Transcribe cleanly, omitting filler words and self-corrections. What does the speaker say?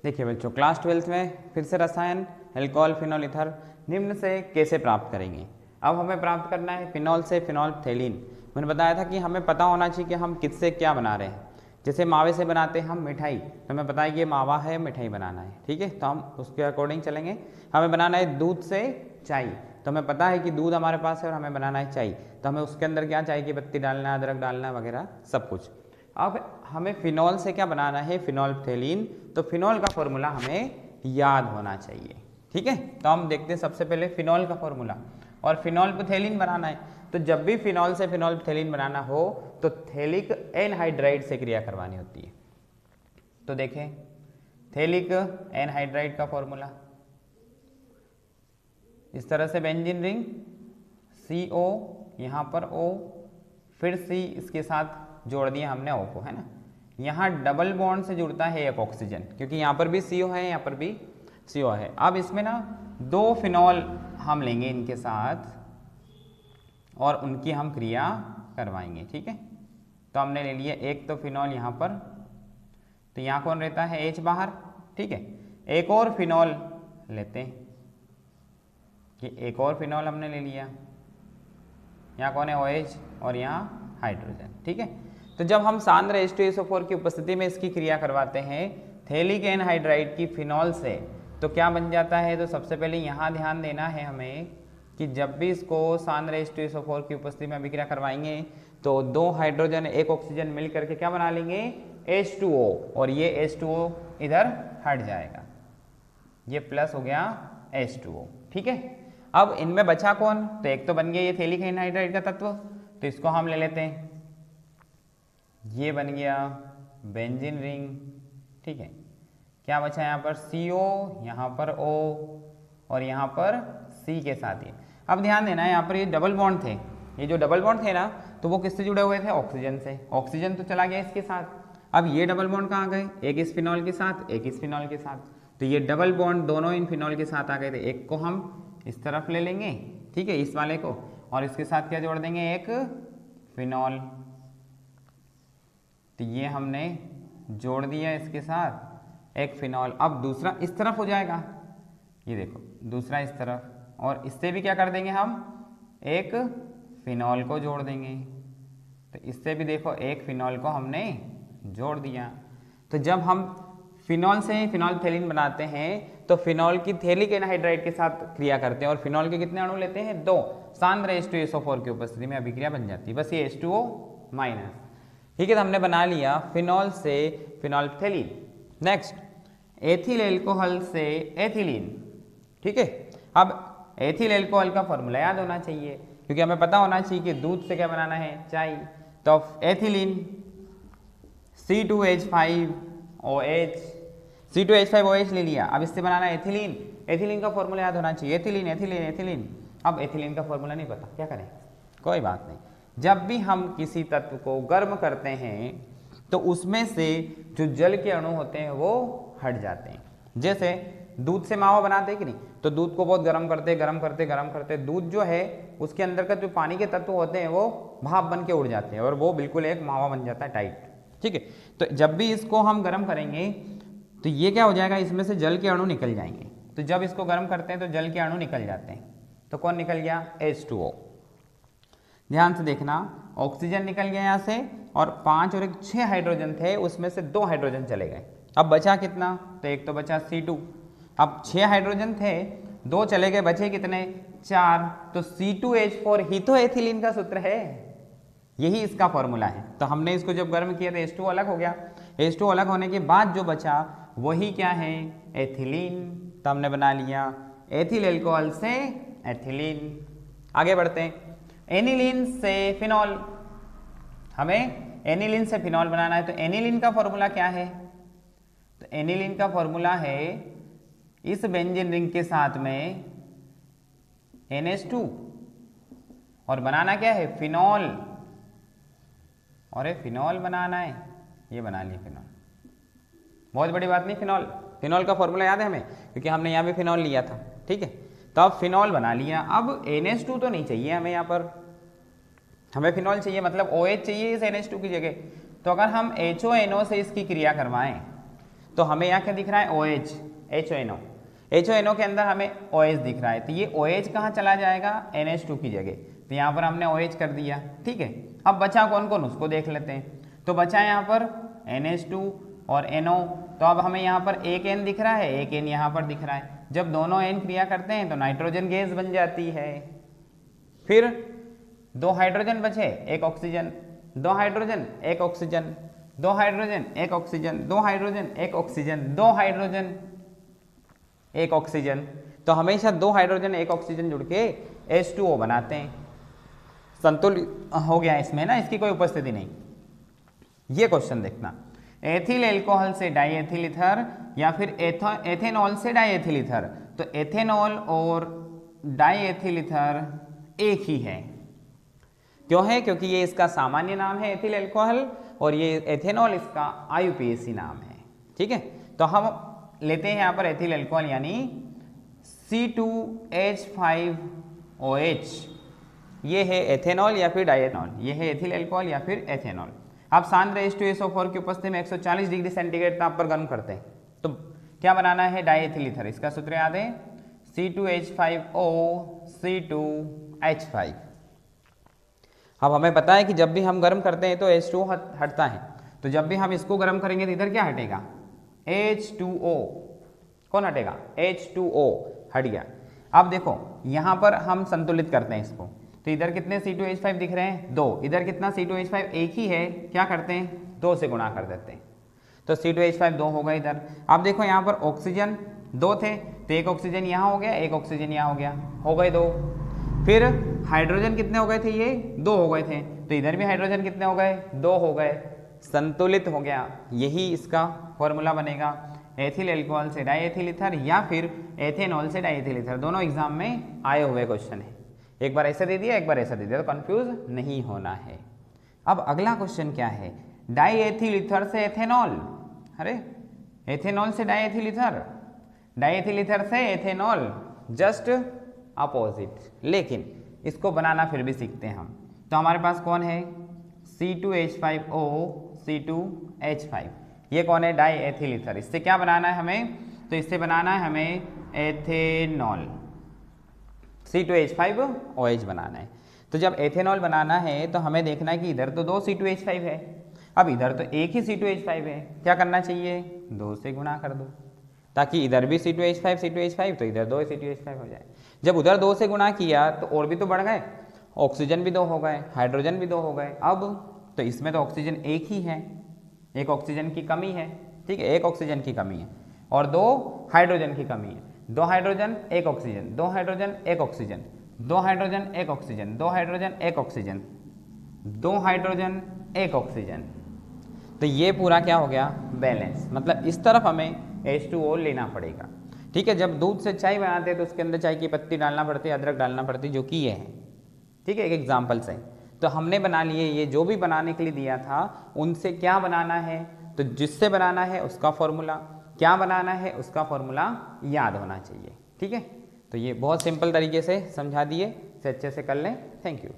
देखिए बच्चों, class 12th में फिर से रसायन एल्कोहल फिनॉल ईथर निम्न से कैसे प्राप्त करेंगे। अब हमें प्राप्त करना है फिनॉल से फिनॉल्फथेलीन। मैंने बताया था कि हमें पता होना चाहिए कि हम किससे क्या बना रहे हैं। जैसे मावे से बनाते हैं हम मिठाई, तो हमें पता है कि ये मावा है, मिठाई बनाना है, ठीक है, तो हम उसके अकॉर्डिंग चलेंगे। हमें बनाना है दूध से चाय, तो हमें पता है कि दूध हमारे पास है और हमें बनाना है चाय, तो हमें उसके अंदर क्या चाय की पत्ती डालना है, अदरक डालना है वगैरह सब कुछ। अब हमें फिनॉल से क्या बनाना है, फिनॉल्फथेलीन, तो फिनॉल का फॉर्मूला हमें याद होना चाहिए, ठीक है। तो हम देखते हैं सबसे पहले फिनॉल का फॉर्मूला, और फिनॉल्फथेलीन बनाना है। तो जब भी फिनॉल से फिनॉल्फथेलीन बनाना हो तो थैलिक एनहाइड्राइड से क्रिया करवानी होती है। तो देखें थैलिक एनहाइड्राइड का फॉर्मूला इस तरह से, बेंजीन रिंग CO, यहाँ पर O, फिर C इसके साथ जोड़ दिया हमने O को, है ना। यहाँ डबल बॉन्ड से जुड़ता है एक ऑक्सीजन, क्योंकि यहाँ पर भी CO है, यहाँ पर भी CO है। अब इसमें ना दो फिनॉल हम लेंगे इनके साथ और उनकी हम क्रिया करवाएंगे, ठीक है। तो हमने ले लिया एक तो फिनॉल यहाँ पर, तो यहाँ कौन रहता है H बाहर, ठीक है। एक और फिनॉल लेते हैं कि एक और फिनॉल हमने ले लिया, यहाँ कौन है OH और यहाँ हाइड्रोजन, ठीक है। तो जब हम सांद्र H2SO4 की उपस्थिति में इसकी क्रिया करवाते हैं थैलिक एनहाइड्राइड की फिनॉल से, तो क्या बन जाता है। तो सबसे पहले यहाँ ध्यान देना है हमें कि जब भी इसको सांद्र H2SO4 की उपस्थिति में अभिक्रिया करवाएंगे तो दो हाइड्रोजन एक ऑक्सीजन मिल करके क्या बना लेंगे, H2O, और ये H2O इधर हट जाएगा, ये प्लस हो गया H2O, ठीक है। अब इनमें बचा कौन, तो एक तो बन गया ये थैलिक एनहाइड्राइड का तत्व, तो इसको हम ले लेते हैं, ये बन गया बेंजीन रिंग, ठीक है। क्या बचा यहाँ पर CO, यहाँ पर O और यहाँ पर C के साथ ही। अब ध्यान देना है यहाँ पर ये डबल बॉन्ड थे, ये जो डबल बॉन्ड थे ना तो वो किससे जुड़े हुए थे, ऑक्सीजन से। ऑक्सीजन तो चला गया इसके साथ, अब ये डबल बॉन्ड कहाँ गए, एक इस फिनॉल के साथ एक इस फिनॉल के साथ, तो ये डबल बॉन्ड दोनों इन फिनॉल के साथ आ गए थे। एक को हम इस तरफ ले लेंगे, ठीक है, इस वाले को, और इसके साथ क्या जोड़ देंगे, एक फिनॉल, तो ये हमने जोड़ दिया इसके साथ एक फिनॉल। अब दूसरा इस तरफ हो जाएगा, ये देखो दूसरा इस तरफ, और इससे भी क्या कर देंगे हम, एक फिनॉल को जोड़ देंगे, तो इससे भी देखो एक फिनॉल को हमने जोड़ दिया। तो जब हम फिनॉल से फिनॉल्फथेलीन बनाते हैं तो फिनॉल की थैलिक एनहाइड्राइड के साथ क्रिया करते हैं और फिनॉल के कितने अणु लेते हैं, दो। सांद्र H2SO4 की उपस्थिति में अभिक्रिया बन जाती है, बस ये H2O माइनस, ठीक है। तो हमने बना लिया फिनॉल से फिनॉल्फथेलीन। नेक्स्ट एथिल एल्कोहल से एथिलीन, ठीक है। अब एथिल एल्कोहल का फॉर्मूला याद होना चाहिए, क्योंकि हमें पता होना चाहिए कि दूध से क्या बनाना है, चाय। तो एथिलीन C2H5OH, C2H5OH ले लिया, अब इससे बनाना है एथिलीन। एथिलीन का फॉर्मूला याद होना चाहिए, एथिलीन एथिलीन एथिलीन। अब एथिलीन का फॉर्मूला नहीं पता, क्या करें, कोई बात नहीं। जब भी हम किसी तत्व को गर्म करते हैं तो उसमें से जो जल के अणु होते हैं वो हट जाते हैं। जैसे दूध से मावा बनाते हैं कि नहीं, तो दूध को बहुत गर्म करते गर्म करते गर्म करते, दूध जो है उसके अंदर का जो पानी के तत्व होते हैं वो भाप बन के उड़ जाते हैं और वो बिल्कुल एक मावा बन जाता है टाइट, ठीक है। तो जब भी इसको हम गर्म करेंगे तो ये क्या हो जाएगा, इसमें से जल के अणु निकल जाएंगे। तो जब इसको गर्म करते हैं तो जल के अणु निकल जाते हैं, तो कौन निकल गया, H2O। ध्यान से देखना, ऑक्सीजन निकल गया यहाँ से, और 5 और 6 हाइड्रोजन थे, उसमें से 2 हाइड्रोजन चले गए। अब बचा कितना, तो एक तो बचा C2। अब 6 हाइड्रोजन थे, 2 चले गए, बचे कितने, 4। तो C2H4 ही तो एथिलीन का सूत्र है, यही इसका फॉर्मूला है। तो हमने इसको जब गर्म किया तो H2O अलग हो गया, H2O अलग होने के बाद जो बचा वही क्या है, एथिलीन। तो हमने बना लिया एथिल एल्कोहल से एथिलीन। आगे बढ़ते हैं, एनिलीन से फिनॉल। हमें एनिलीन से फिनॉल बनाना है, तो एनिलीन का फॉर्मूला क्या है, तो एनिलीन का फॉर्मूला है इस बेंजीन रिंग के साथ में NH2, और बनाना क्या है, फिनॉल, और ये फिनॉल बनाना है, ये बना लिया फिनॉल, बहुत बड़ी बात नहीं। फिनॉल, फिनॉल का फॉर्मूला याद है हमें, क्योंकि हमने यहाँ भी फिनॉल लिया था, ठीक है। तो अब फिनॉल बना लिया। अब NH2 तो नहीं चाहिए हमें, यहाँ पर हमें फिनॉल चाहिए, मतलब OH चाहिए इस NH2 की जगह। तो अगर हम HONO से इसकी क्रिया करवाएं तो हमें यहाँ क्या दिख रहा है OH, HONO के अंदर हमें OH दिख रहा है, तो ये OH कहाँ चला जाएगा, NH2 की जगह, तो यहाँ पर हमने OH कर दिया। ठीक है, अब बचा कौन कौन उसको देख लेते हैं। तो बचा यहाँ पर NH2 और NO, तो अब हमें यहाँ पर एक N दिख रहा है, एक N यहाँ पर दिख रहा है। जब दोनों N क्रिया करते हैं तो नाइट्रोजन गैस बन जाती है। फिर 2 हाइड्रोजन बचे, 1 oxygen, 2 hydrogen 1 oxygen, 2 hydrogen 1 oxygen, 2 hydrogen 1 oxygen, 2 hydrogen 1 oxygen. तो हमेशा 2 हाइड्रोजन 1 ऑक्सीजन जुड़ के H2O बनाते हैं। संतुलित हो गया इसमें ना, इसकी कोई उपस्थिति नहीं। ये क्वेश्चन देखना, एथिल एल्कोहल से डाईएथिल ईथर या फिर एथेनॉल से डाईएथिल ईथर, तो एथेनॉल और डाईएथिल ईथर एक ही है। क्यों है? क्योंकि ये इसका सामान्य नाम है एथिल एल्कोहल और ये एथेनॉल इसका IUPAC नाम है। ठीक है, तो हम लेते हैं यहाँ पर एथिल एल्कोहल यानी C2H5OH, ये है एथेनॉल या फिर डायएथेनॉल, ये है एथिल एल्कोहल या फिर एथेनॉल। अब सांद्र H2SO4 की उपस्थिति में 140 डिग्री सेंटीग्रेड ताप पर गर्म करते हैं, तो क्या बनाना है, डायएथिल ईथर। इसका सूत्र याद है C2H5O C2H5। अब हमें पता है कि जब भी हम गर्म करते हैं तो H2O हटता है, तो जब भी हम इसको गर्म करेंगे तो इधर क्या हटेगा, H2O। कौन हटेगा, H2O हट गया। अब देखो यहाँ पर हम संतुलित करते हैं इसको, तो इधर कितने C2H5 दिख रहे हैं, 2, इधर कितना C2H5 एक ही है, क्या करते हैं 2 से गुणा कर देते हैं, तो C2H5 2 हो गए इधर। अब देखो यहाँ पर ऑक्सीजन 2 थे, तो 1 ऑक्सीजन यहाँ हो गया, 1 ऑक्सीजन यहाँ हो गया, हो गए 2। फिर हाइड्रोजन कितने हो गए थे, ये 2 हो गए थे, तो इधर भी हाइड्रोजन कितने हो गए, 2 हो गए, संतुलित हो गया। यही इसका फॉर्मूला बनेगा, एथिल एल्कोहल से डाईएथिल ईथर या फिर एथेनॉल से डाईएथिल ईथर। दोनों एग्जाम में आए हुए क्वेश्चन है, एक बार ऐसे दे दिया एक बार ऐसा दे दिया, तो कंफ्यूज नहीं होना है। अब अगला क्वेश्चन क्या है, डाईएथिल ईथर से एथेनॉल, अरे एथेनॉल से डाईएथिल ईथर, डाईएथिल ईथर से एथेनॉल, जस्ट अपोजिट। लेकिन इसको बनाना फिर भी सीखते हैं हम। तो हमारे पास कौन है, C2H5O C2H5, ये कौन है, डाईएथिल ईथर। इससे क्या बनाना है हमें, तो इससे बनाना है हमें एथेनॉल, C2H5OH बनाना है। तो जब एथेनॉल बनाना है तो हमें देखना है कि इधर तो 2 C2H5 है, अब इधर तो एक ही C2H5 है, क्या करना चाहिए, 2 से गुणा कर दो, ताकि इधर भी C2H5 तो इधर 2 C2H5 हो जाए। जब उधर 2 से गुणा किया तो और भी तो बढ़ गए, ऑक्सीजन भी 2 हो गए, हाइड्रोजन भी 2 हो गए। अब तो इसमें तो ऑक्सीजन एक ही है, 1 ऑक्सीजन की कमी है। ठीक है, 1 ऑक्सीजन की कमी है और 2 हाइड्रोजन की कमी है, 2 hydrogen 1 oxygen, 2 hydrogen 1 oxygen, 2 hydrogen 1 oxygen, 2 hydrogen 1 oxygen, 2 hydrogen 1 oxygen. तो ये पूरा क्या हो गया, बैलेंस। मतलब इस तरफ हमें H2O लेना पड़ेगा। ठीक है, जब दूध से चाय बनाते हैं तो उसके अंदर चाय की पत्ती डालना पड़ती है, अदरक डालना पड़ती है, जो कि ये है। ठीक है, एक एग्जाम्पल से तो हमने बना लिए, ये जो भी बनाने के लिए दिया था उनसे क्या बनाना है, तो जिससे बनाना है उसका फॉर्मूला, क्या बनाना है उसका फॉर्मूला याद होना चाहिए। ठीक है, तो ये बहुत सिंपल तरीके से समझा दिए, इसे अच्छे से कर लें। Thank you.